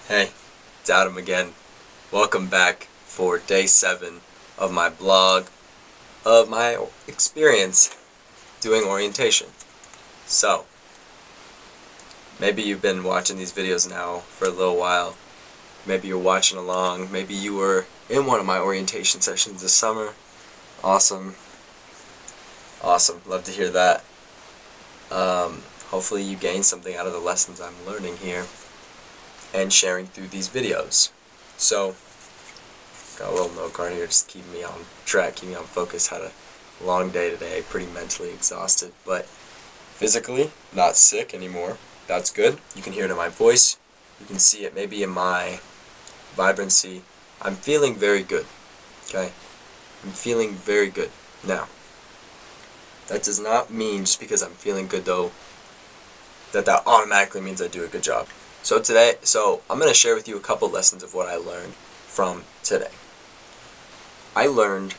Hey, it's Adam again. Welcome back for day 7 of my blog of my experience doing orientation. So, maybe you've been watching these videos now for a little while. Maybe you're watching along. Maybe you were in one of my orientation sessions this summer. Awesome. Love to hear that. Hopefully you gain something out of the lessons I'm learning here and sharing through these videos. So, got a little note card here just keeping me on track, keeping me on focus. Had a long day today, pretty mentally exhausted, but physically not sick anymore. That's good. You can hear it in my voice. You can see it maybe in my vibrancy. I'm feeling very good. Okay? I'm feeling very good. Now, that does not mean just because I'm feeling good though that automatically means I do a good job. So I'm going to share with you a couple lessons of what I learned from today. I learned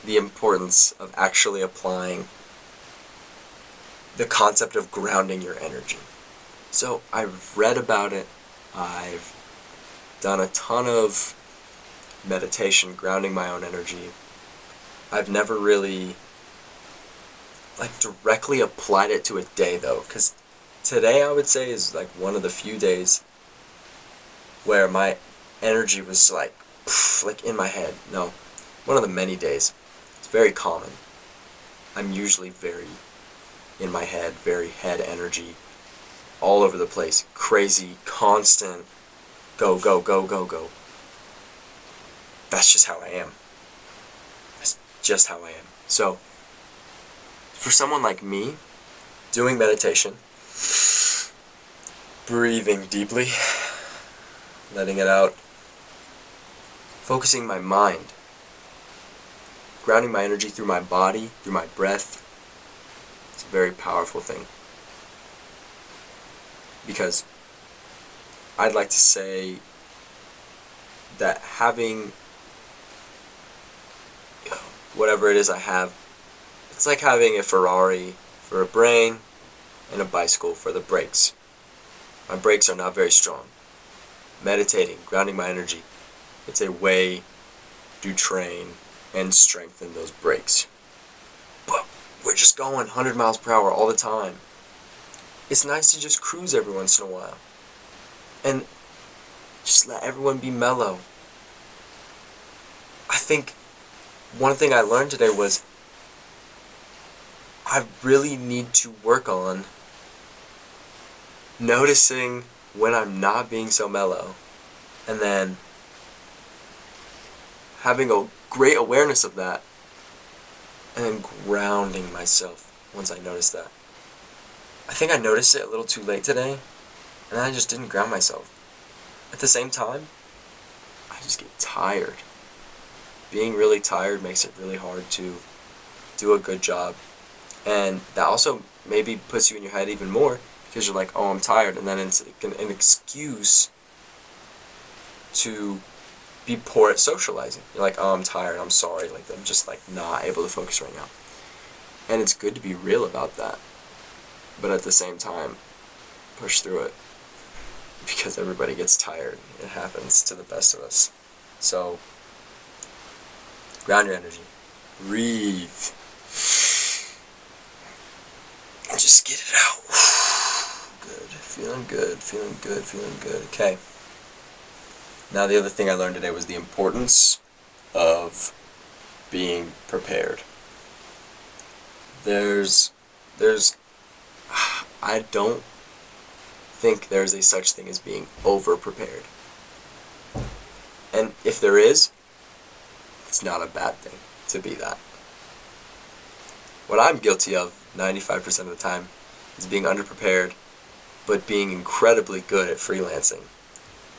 the importance of actually applying the concept of grounding your energy. So I've read about it. I've done a ton of meditation, grounding my own energy. I've never really directly applied it to a day though, because today I would say is one of the few days where my energy was like in my head. No, one of the many days. It's very common. I'm usually very in my head, very head energy, all over the place, crazy, constant, go, go, go, go, go. That's just how I am. That's just how I am. So, for someone like me, doing meditation, breathing deeply, letting it out, focusing my mind, grounding my energy through my body, through my breath, it's a very powerful thing. Because I'd like to say that having whatever it is I have, it's like having a Ferrari for a brain and a bicycle for the brakes. My brakes are not very strong. Meditating, grounding my energy, it's a way to train and strengthen those brakes. But we're just going 100 miles per hour all the time. It's nice to just cruise every once in a while. And just let everyone be mellow. I think one thing I learned today was I really need to work on noticing when I'm not being so mellow, and then having a great awareness of that, and then grounding myself once I notice that. I think I noticed it a little too late today, and I just didn't ground myself. At the same time, I just get tired. Being really tired makes it really hard to do a good job. And that also maybe puts you in your head even more, because you're like, oh, I'm tired, and then it's an excuse to be poor at socializing. You're like, oh, I'm tired, I'm sorry, I'm just not able to focus right now. And it's good to be real about that, but at the same time, push through it, because everybody gets tired. It happens to the best of us. So, ground your energy, breathe, and just get it out. Good, feeling good, feeling good, feeling good. Okay. Now the other thing I learned today was the importance of being prepared. I don't think there's a such thing as being over-prepared. And if there is, it's not a bad thing to be that. What I'm guilty of 95% of the time is being underprepared, but being incredibly good at freelancing.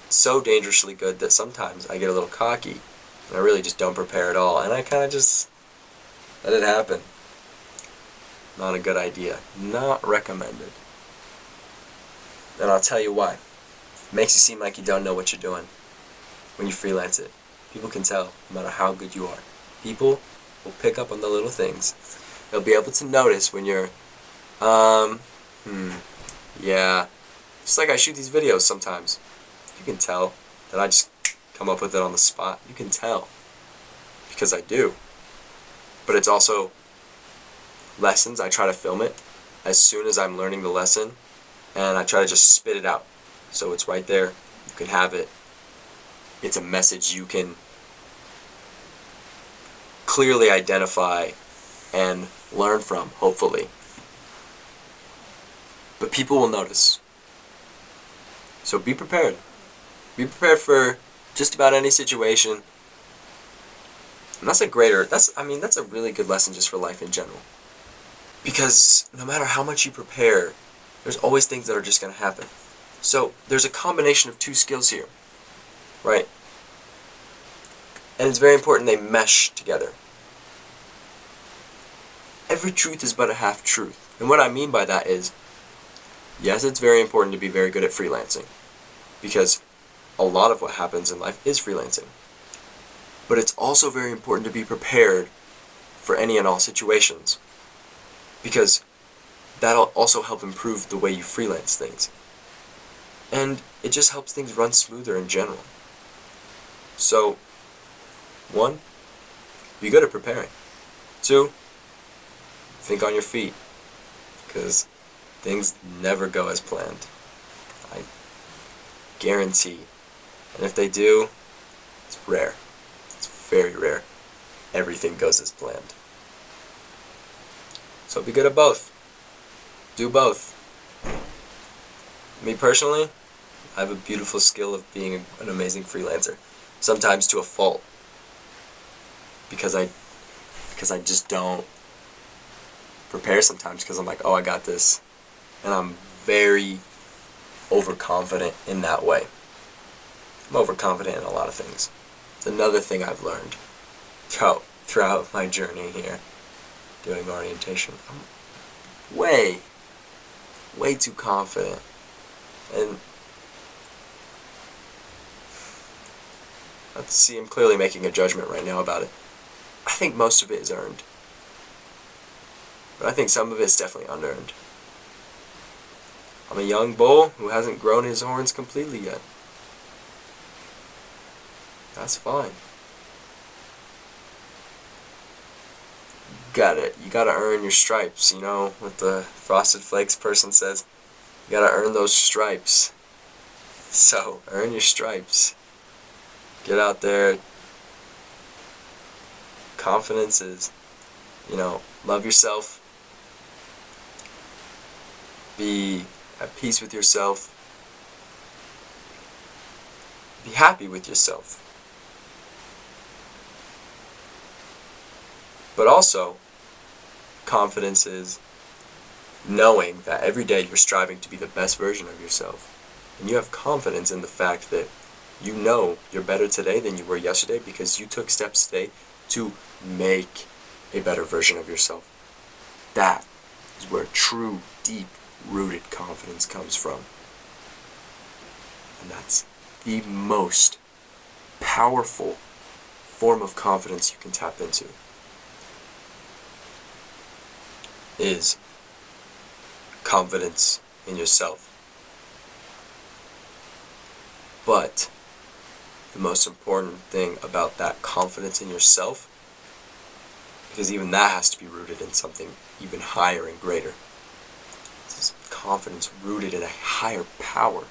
So dangerously good that sometimes I get a little cocky and I really just don't prepare at all, and I kind of just let it happen. Not a good idea. Not recommended. And I'll tell you why. It makes you seem like you don't know what you're doing when you freelance it. People can tell, no matter how good you are. People will pick up on the little things. They'll be able to notice when you're, yeah. Just like I shoot these videos sometimes. You can tell that I just come up with it on the spot. You can tell. Because I do. But it's also lessons. I try to film it as soon as I'm learning the lesson, and I try to just spit it out. So it's right there. You can have it. It's a message you can clearly identify and learn from, hopefully. But people will notice. So be prepared. Be prepared for just about any situation. And that's a really good lesson just for life in general. Because no matter how much you prepare, there's always things that are just going to happen. So there's a combination of two skills here, right? And it's very important they mesh together. Every truth is but a half truth. And what I mean by that is, yes, it's very important to be very good at freelancing, because a lot of what happens in life is freelancing. But it's also very important to be prepared for any and all situations, because that'll also help improve the way you freelance things. And it just helps things run smoother in general. So, 1, be good at preparing. 2, think on your feet, because things never go as planned. I guarantee. And if they do, it's rare. It's very rare. Everything goes as planned. So be good at both. Do both. Me personally, I have a beautiful skill of being an amazing freelancer. Sometimes to a fault. Because I just don't prepare sometimes, because I'm like, oh, I got this. And I'm very overconfident in that way. I'm overconfident in a lot of things. It's another thing I've learned throughout my journey here doing orientation. I'm way too confident. And let's see, I'm clearly making a judgment right now about it. I think most of it is earned. But I think some of it's definitely unearned. I'm a young bull who hasn't grown his horns completely yet. That's fine. You gotta earn your stripes, you know what the Frosted Flakes person says. You gotta earn those stripes. So, earn your stripes. Get out there. Confidence is, love yourself. Be at peace with yourself. Be happy with yourself. But also, confidence is knowing that every day you're striving to be the best version of yourself. And you have confidence in the fact that you know you're better today than you were yesterday because you took steps today to make a better version of yourself. That is where true, deep-rooted confidence comes from. And that's the most powerful form of confidence you can tap into. Is confidence in yourself. But the most important thing about that confidence in yourself, because even that has to be rooted in something even higher and greater. This confidence rooted in a higher power.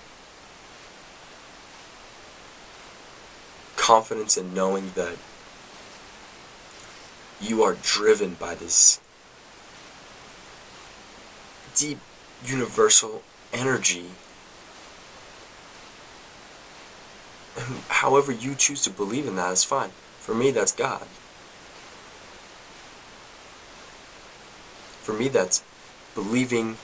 Confidence in knowing that you are driven by this deep universal energy. However you choose to believe in that is fine. For me, that's God. For me, that's believing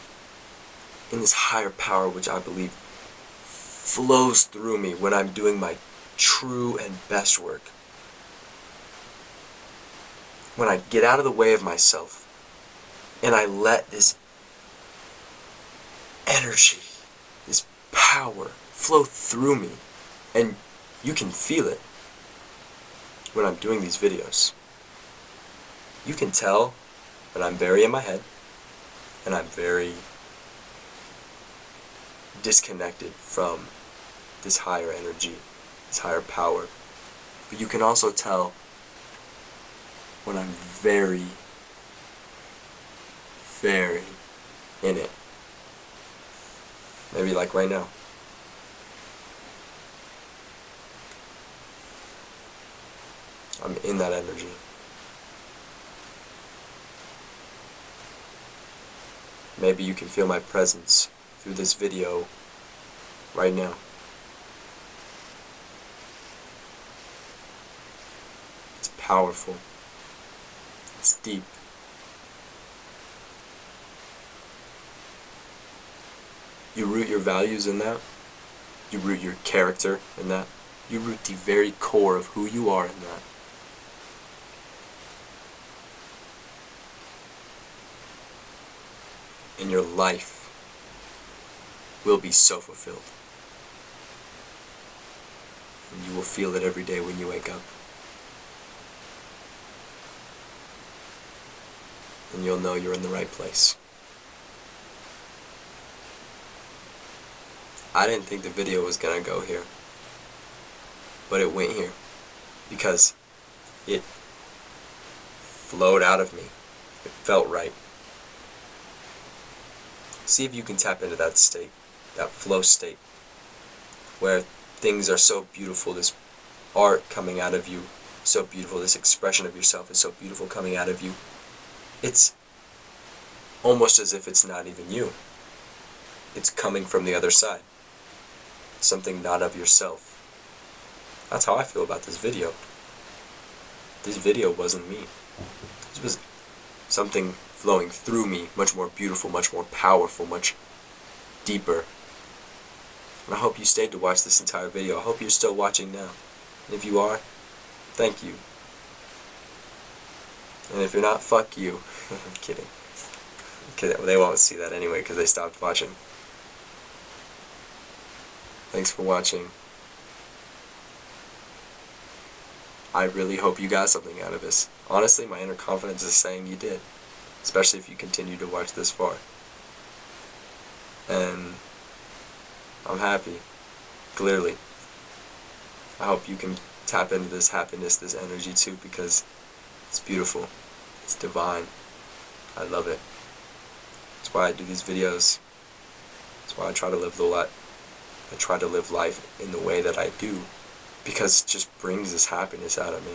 in this higher power which I believe flows through me when I'm doing my true and best work. When I get out of the way of myself and I let this energy, this power flow through me, and you can feel it when I'm doing these videos. You can tell that I'm very in my head and I'm very disconnected from this higher energy, this higher power. But you can also tell when I'm very, very in it. Maybe like right now. I'm in that energy. Maybe you can feel my presence through this video right now. It's powerful. It's deep. You root your values in that. You root your character in that. You root the very core of who you are in that. And your life will be so fulfilled. And you will feel it every day when you wake up. And you'll know you're in the right place. I didn't think the video was gonna go here, but it went here because it flowed out of me. It felt right. See if you can tap into that state, that flow state, where things are so beautiful, this art coming out of you, so beautiful, this expression of yourself is so beautiful coming out of you. It's almost as if it's not even you. It's coming from the other side. Something not of yourself. That's how I feel about this video. This video wasn't me. This was something flowing through me, much more beautiful, much more powerful, much deeper. And I hope you stayed to watch this entire video. I hope you're still watching now. And if you are, thank you. And if you're not, fuck you. I'm kidding. They won't see that anyway because they stopped watching. Thanks for watching. I really hope you got something out of this. Honestly, my inner confidence is saying you did. Especially if you continue to watch this far. And I'm happy. Clearly. I hope you can tap into this happiness, this energy too, because it's beautiful. It's divine. I love it. That's why I do these videos. That's why I try to live I try to live life in the way that I do, because it just brings this happiness out of me.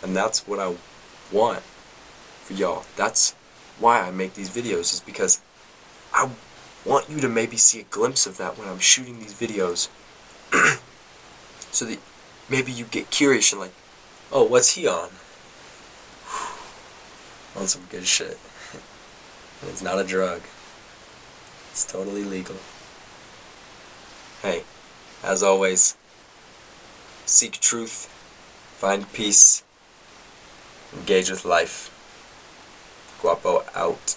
And that's what I want for y'all. That's why I make these videos, is because I want you to maybe see a glimpse of that when I'm shooting these videos. So that maybe you get curious and like, oh, what's he on? On some good shit. It's not a drug. It's totally legal. Hey, as always, seek truth, find peace, engage with life. Guapo out.